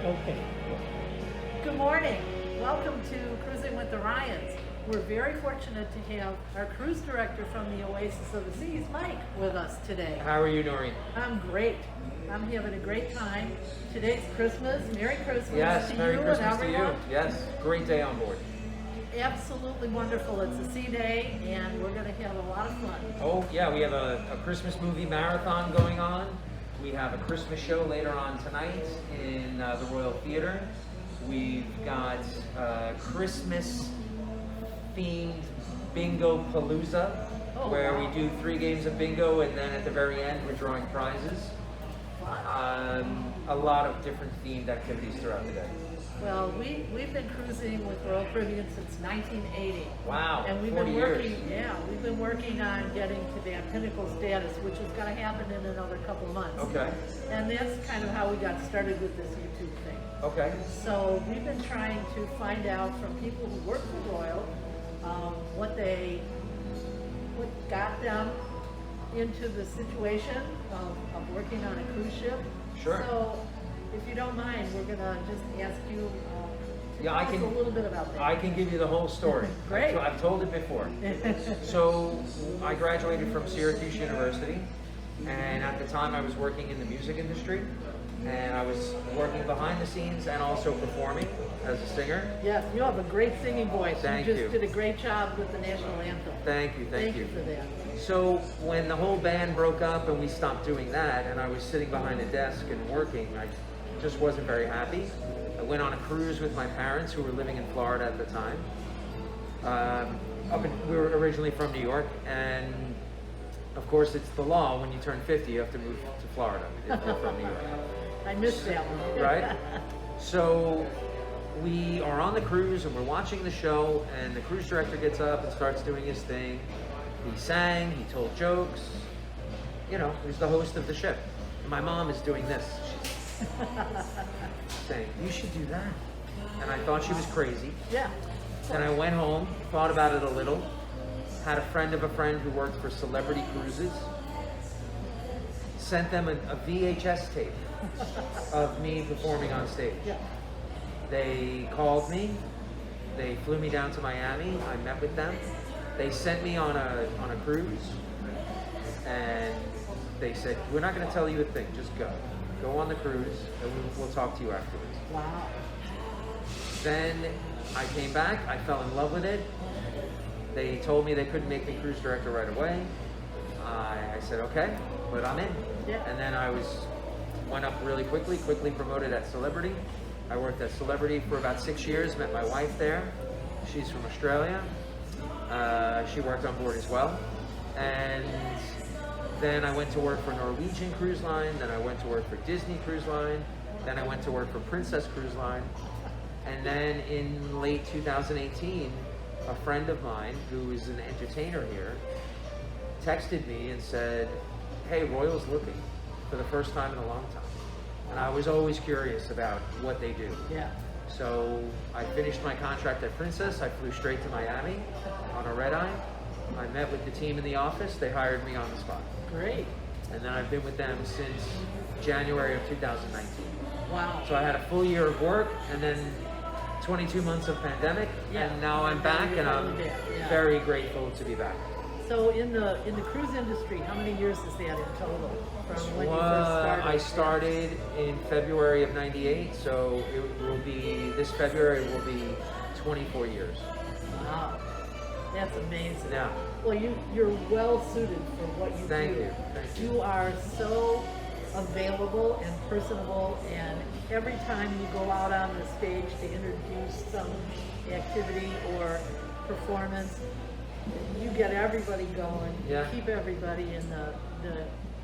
Okay. Good morning. Welcome to Cruising with the Ryans. We're very fortunate to have our cruise director from the Oasis of the Seas, Mike, with us today. How are you, Noreen? I'm great. I'm having a great time. Today's Christmas. Merry Christmas Yes, to Merry you Christmas and to you. everyone. Yes, great day on board. Absolutely wonderful. It's a sea day, and we're going to have a lot of fun. Oh, yeah, we have a Christmas movie marathon going on. We have a Christmas show later on tonight in the Royal Theater. We've got Christmas themed bingo palooza, where we do 3 games of bingo, and then at the very end we're drawing prizes. A lot of different themed activities throughout the day. Well, we've been cruising with Royal Caribbean since 1980. Wow, And we've 40 been working, years. we've been working on getting to that pinnacle status, which is going to happen in another couple of months. Okay, And that's kind of how we got started with this YouTube thing. okay. So we've been trying to find out from people who work for Royal what got them into the situation of working on a cruise ship. Sure. So if you don't mind, we're gonna just ask you to Yeah, I tell us can- a little bit about that. I can give you the whole story. Great. I've told it before. So I graduated from Syracuse University, and at the time I was working in the music industry, and I was working behind the scenes and also performing as a singer. Yes, you have a great singing voice. Thank you you. just did a great job with the national anthem. Thank you, Thank you for that. So when the whole band broke up and we stopped doing that, and I was sitting behind a desk and working, I just wasn't very happy. I went on a cruise with my parents, who were living in Florida at the time. We were originally from New York, and of course it's the law, when you turn 50 you have to move to Florida if you're from New York. I missed that one. Right? So we are on the cruise and we're watching the show, and the cruise director gets up and starts doing his thing. He sang, he told jokes, you know, he's the host of the ship. My mom is doing this. She's saying, "You should do that." And I thought she was crazy. Yeah. Then I went home, thought about it a little, had a friend of a friend who worked for Celebrity Cruises, sent them a VHS tape of me performing on stage. Yeah. They called me, they flew me down to Miami, I met with them. They sent me on a cruise, and they said, "We're not going to tell you a thing, just go. Go on the cruise, and we'll talk to you afterwards." Wow. Then I came back, I fell in love with it. They told me they couldn't make me cruise director right away. I said, okay, but I'm in. Yeah. And then went up really quickly promoted at Celebrity. I worked at Celebrity for about 6 years, met my wife there. She's from Australia. She worked on board as well. And then I went to work for Norwegian Cruise Line, then I went to work for Disney Cruise Line, then I went to work for Princess Cruise Line. And then in late 2018, a friend of mine who is an entertainer here texted me and said, "Hey, Royal's looking for the first time in a long time." And I was always curious about what they do. Yeah. So I finished my contract at Princess. I flew straight to Miami on a red eye. I met with the team in the office. They hired me on the spot. Great. And then I've been with them since January of 2019. Wow. So I had a full year of work, and then 22 months of pandemic, Yeah. and now I'm back, and I'm Yeah. very grateful to be back. So in the cruise industry, how many years is that in total from when you first started? I started in February of '98, so this February will be 24 years. Wow, that's amazing. Yeah. Well, you're well suited for what you Thank do. you. Thank you. You are so available and personable, and every time you go out on the stage to introduce some activity or performance, you get everybody going. Yeah. You keep everybody in the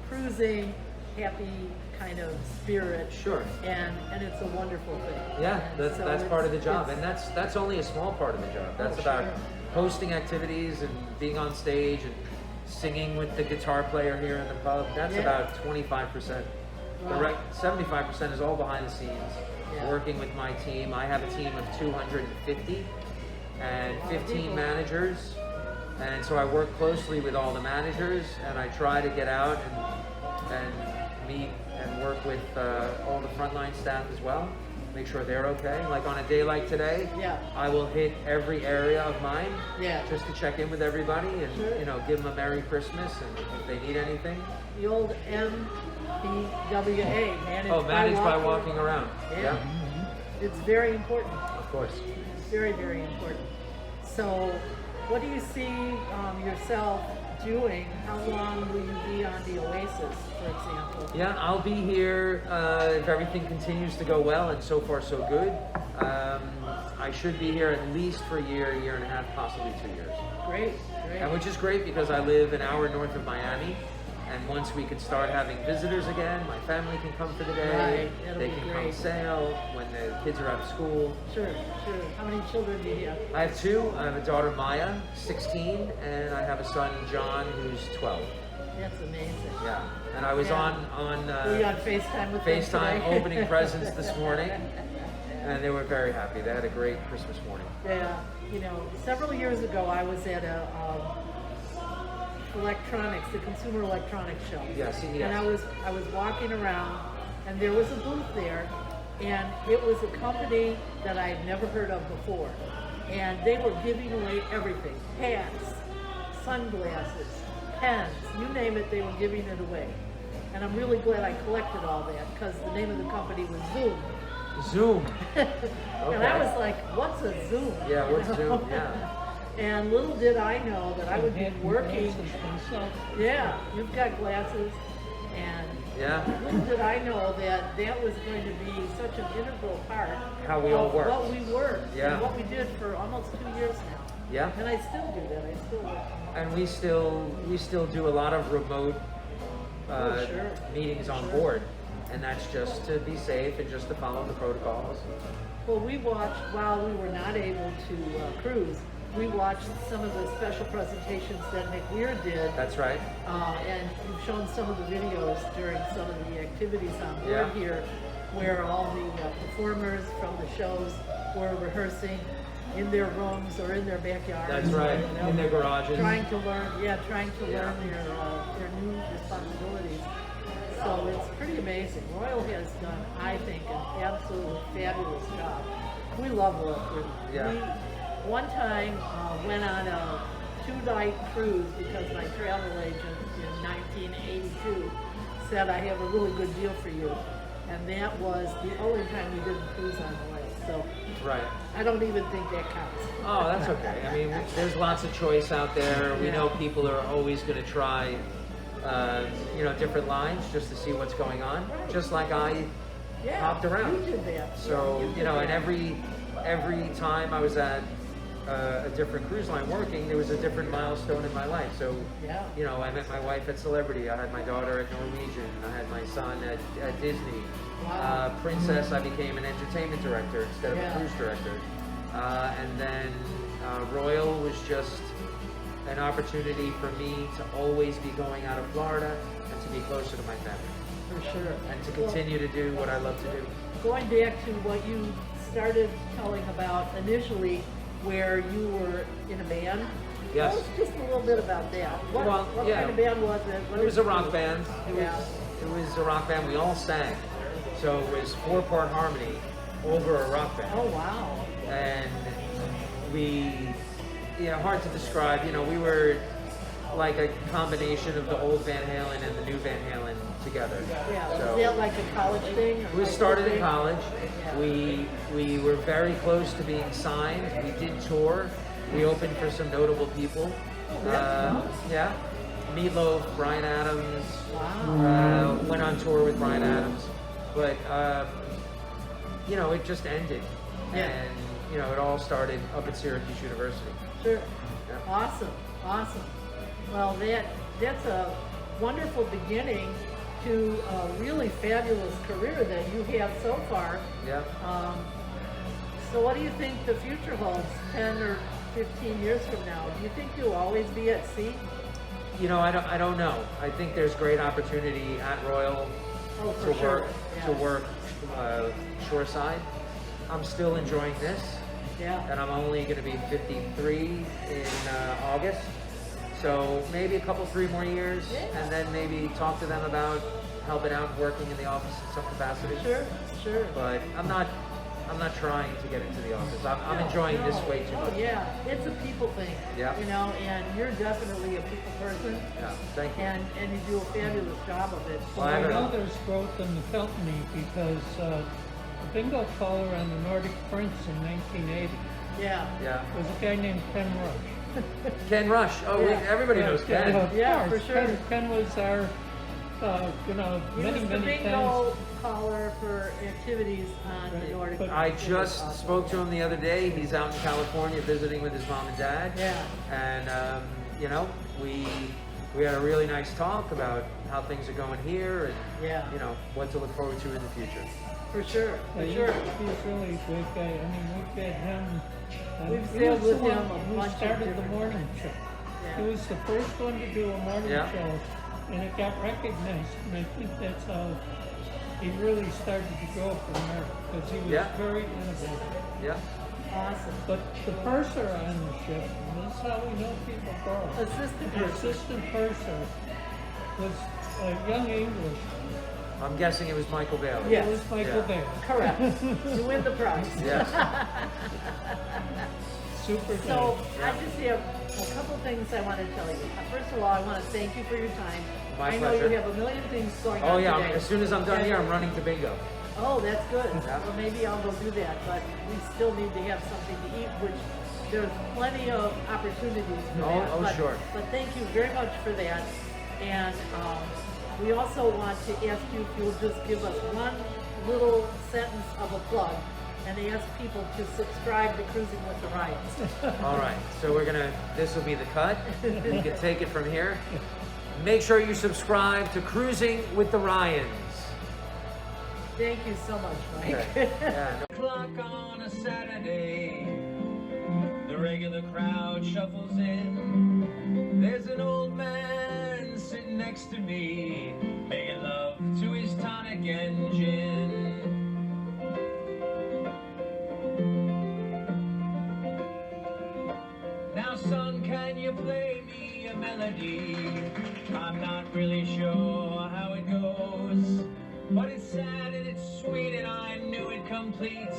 cruising, happy kind of spirit. Sure. And it's a wonderful thing. Yeah, And that's part of the job, it's- and that's only a small part of the job. That's about sure. hosting activities and being on stage and singing with the guitar player here in the pub. That's Yeah. about 25%. Wow. 75% is all behind the scenes, Yeah. working with my team. I have a team of 250 and 15 people. managers, and so I work closely with all the managers, and I try to get out and meet and work with all the frontline staff as well, make sure they're okay. Like on a day like today, Yeah. I will hit every area of mine Yeah. just to check in with everybody and Sure. give them a Merry Christmas, and if they need anything. The old MBWA, Managed by walking around. Yeah. It's very important. Of course. It's very, very important. So, what do you see yourself doing? How long will you be on the Oasis, for example? Yeah, I'll be here if everything continues to go well, and so far so good. I should be here at least for a year and a half, possibly 2 years. Great, great. And which is great because I live an hour north of Miami, and once we could start having visitors again, my family can come for the day. Right, that'll They be can come great. sail when the kids are out of school. Sure, sure. How many children do you have? I have two. I have a daughter, Maya, 16, and I have a son, John, who's 12. That's amazing. Yeah, and I was Yeah. on Were you on FaceTime with them FaceTime today? opening presents this morning, and they were very happy. They had a great Christmas morning. Yeah, several years ago I was at a the Consumer Electronics Show. Yeah, CES. And I was walking around, and there was a booth there, and it was a company that I had never heard of before, and they were giving away everything: hats, sunglasses, pens, you name it, they were giving it away. And I'm really glad I collected all that because the name of the company was Zoom. Zoom. And I was like, what's a Zoom? Yeah, what's You know? Zoom? Yeah. And little did I know that I would be working. Yeah, you've got glasses. And Yeah. little did I know that that was going to be such an integral part How we all of work. what we worked Yeah. and what we did for almost 2 years now. Yeah. And I still do that. I still work. And we still do a lot of remote Sure. meetings on Sure. board, and that's just to be safe and just to follow the protocols. Well, we watched, while we were not able to cruise, we watched some of the special presentations that Nick Weir did. That's right. And you've shown some of the videos during some of the activities on board Yeah. here, where all the performers from the shows were rehearsing in their rooms or in their backyards. That's right. you know, In their garages. Trying to learn, trying to Yeah. learn their new responsibilities. So it's pretty amazing. Royal has done, I think, an absolutely fabulous job. We love Royal Caribbean. Yeah. We, one time, went on a 2-night cruise because my travel agent in 1982 said, I have a really good deal for you. And that was the only time we didn't cruise on the lake. So Right. I don't even think that counts. Oh, that's okay. I mean, there's lots of choice out there. We Yeah. know people are always going to try, different lines just to see what's going on. Right. Just like I Yeah, hopped around. You did that. So, Yeah, did and that. every time I was at a different cruise line working, there was a different milestone in my life. So, Yeah. I met my wife at Celebrity. I had my daughter at Norwegian. I had my son at Disney. Wow. Princess, I became an entertainment director instead of Yeah. a cruise director. And then Royal was just an opportunity for me to always be going out of Florida and to be closer to my family For sure. and to continue to do what I love to do. Going back to what you started telling about initially, where you were in a band. Yes. Tell us just a little bit about that. What, Well, what yeah. kind of band was it? What It was did a you rock do? band. Yeah. It was a rock band. We all sang. So it was 4-part harmony over a rock band. Oh, wow. And hard to describe. We were like a combination of the old Van Halen and the new Van Halen together. Yeah. So Was that like a college thing? Or we high started school in thing? college. Yeah. We were very close to being signed. We did tour. We opened for some notable people. Yeah. Meatloaf, Bryan Adams. Wow. Went on tour with Bryan Adams. But, it just ended. Yeah. And, it all started up at Syracuse University. Sure. Yeah. Awesome. Awesome. Well, that's a wonderful beginning to a really fabulous career that you have so far. Yeah. So what do you think the future holds 10 or 15 years from now? Do you think you'll always be at sea? You know, I don't know. I think there's great opportunity at Royal Oh, for sure. to work shoreside. I'm still enjoying this, Yeah. and I'm only going to be 53 in August. So maybe a couple, 3 more years, Yeah. and then maybe talk to them about helping out, working in the office in some capacity. Sure. But I'm not trying to get into the office. I'm enjoying this way too much. Oh yeah, it's a people thing. Yeah. You know, and you're definitely a people person. Yeah, thank you. And you do a fabulous job of it. Well, I I know there's growth in the company because the bingo caller on the Nordic Prince in 1980 Yeah. Yeah. was a guy named Ken Rush. Ken Rush. Oh, Yeah. everybody knows Ken. Of Yeah, course. for sure. Ken was our, He many, was the many times. bingo caller for activities on the Right, Nordic. but- I Prince. just Awesome. spoke to him the other day. He's out in California visiting with his mom and dad. Yeah. And you know, we had a really nice talk about how things are going here and Yeah. you know what to look forward to in the future. For sure. He's For sure. really a great guy. I mean, we've had him. We've he sailed was the with him one a who bunch of started the different morning times. show. Yeah. He was the first one to do a morning Yeah. show, and it got recognized. And I think that's how he really started to grow from there because he was Yeah. very innovative. Yeah. Awesome. But the purser on the ship, and this is how we know people grow. Assistant The person. assistant purser was a young English. I'm guessing it was Michael Bailey. Yeah. It was Michael Yeah. Bailey. Correct. You win the prize. Yes. Super So guy. I just have a couple things I want to tell you. First of all, I want to thank you for your time. My I know pleasure. you have a million things going Oh on yeah. today. As soon as I'm done Okay? here, I'm running to bingo. Oh, that's good. Yeah. Well, maybe I'll go do that, but we still need to have something to eat, which there's plenty of opportunities for Oh, that. oh, but, sure. But thank you very much for that. And we also want to ask you if you'll just give us one little sentence of a plug and ask people to subscribe to Cruising with the Ryans. All right. So this will be the cut. You can take it from here. Make sure you subscribe to Cruising with the Ryans. Thank you so much, Mike. Okay. Yeah, no- Clock on a Saturday, the regular crowd shuffles in. There's an old man sitting next to me, making love to his tonic and gin. Now, son, can you play me a melody? I'm not really sure how it goes, but it's sad and it's sweet and I knew it complete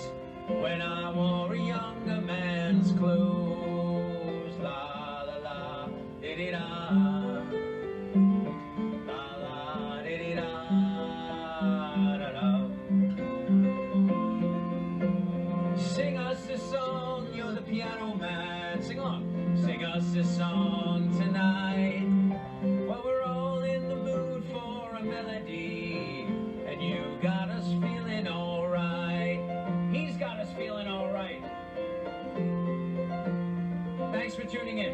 when I wore a younger man's clothes. La la la, di-di-da. La la, di-di-da, da-da. Sing us a song, you're the piano man. Sing along. Sing us a song tonight. Well, we're all in the mood for a melody, and you got us feeling alright. He's got us feeling alright. Thanks for tuning in.